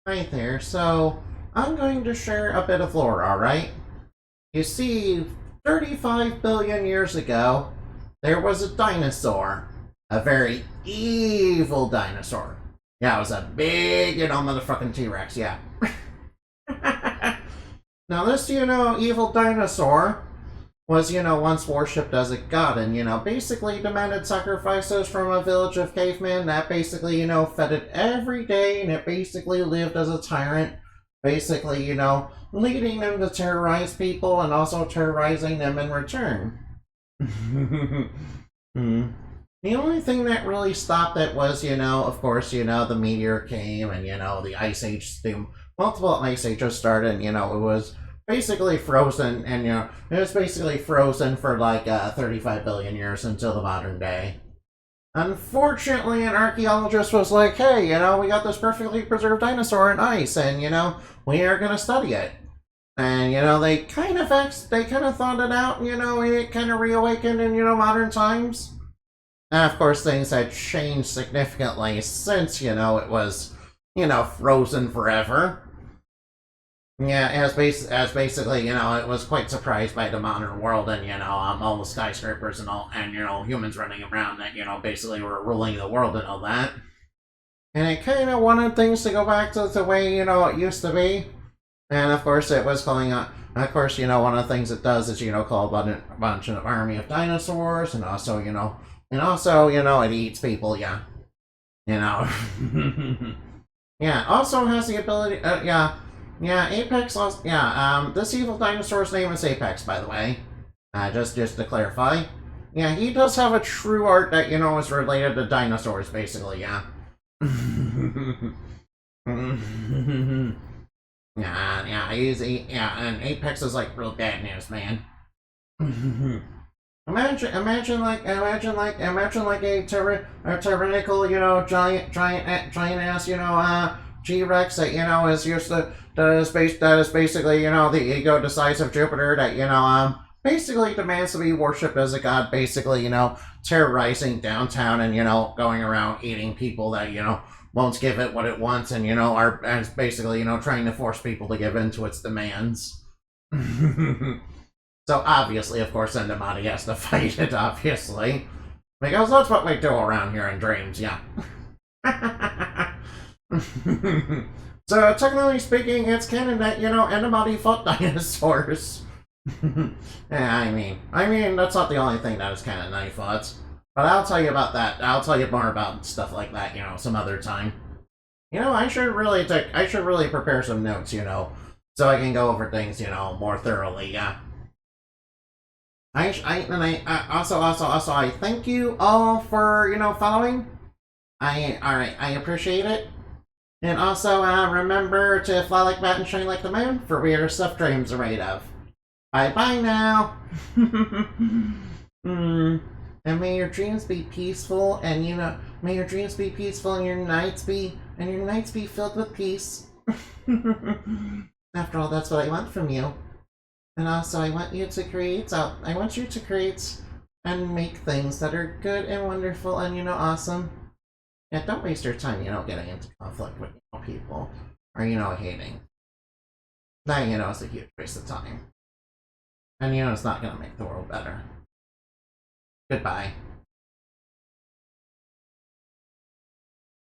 Hi there, so I'm going to share a bit of lore, alright? You see, 35 billion years ago, there was a dinosaur. A very evil dinosaur. Yeah, it was a big, motherfucking T-Rex, yeah. Now this, evil dinosaur was, once worshipped as a god and, basically demanded sacrifices from a village of cavemen that basically, fed it every day and it basically lived as a tyrant, basically, leading them to terrorize people and also terrorizing them in return. The only thing that really stopped it was, of course, the meteor came and, the ice age, the multiple ice ages started and, it was basically frozen, and it was basically frozen for like 35 billion years until the modern day. Unfortunately, an archaeologist was like, hey, we got this perfectly preserved dinosaur in ice, and we are going to study it. And they kind of thought it out, and it kind of reawakened in modern times. And of course, things had changed significantly since it was frozen forever. Yeah, as basically, it was quite surprised by the modern world and, all the skyscrapers and all, and, humans running around that, basically were ruling the world and all that. And it kind of wanted things to go back to the way, it used to be. And of course, it was calling on, of course, one of the things it does is, call a bunch of army of dinosaurs, and also, it eats people, yeah. Yeah, also has the ability, yeah. Yeah, Apex also, yeah, this evil dinosaur's name is Apex, by the way. Just to clarify. Yeah, he does have a true art that, is related to dinosaurs, basically, yeah. Yeah, and Apex is, like, real bad news, man. Imagine like a tyrannical, giant ass, G-Rex that, is used to, that is basically, the ego the size of Jupiter that, basically demands to be worshipped as a god, basically, terrorizing downtown and, going around eating people that, won't give it what it wants and, are basically, trying to force people to give in to its demands. So obviously, of course, Indumati has to fight it, obviously. Because that's what we do around here in dreams, yeah. So, technically speaking, it's canon that, Indumati fought dinosaurs. Yeah, I mean, that's not the only thing that is canon that he fought. But I'll tell you about that. I'll tell you more about stuff like that, some other time. I should really prepare some notes, so I can go over things, more thoroughly, yeah. I thank you all for, following. I appreciate it. And also, remember to fly like bat and shine like the moon for weirder stuff dreams are made of. Bye-bye now. And may your dreams be peaceful, and may your dreams be peaceful, and your nights be filled with peace. After all, that's what I want from you. And also, I want you to create and make things that are good and wonderful and, awesome. Yeah, don't waste your time, getting into conflict with, people. Or, hating. That, is a huge waste of time. And, it's not gonna make the world better. Goodbye.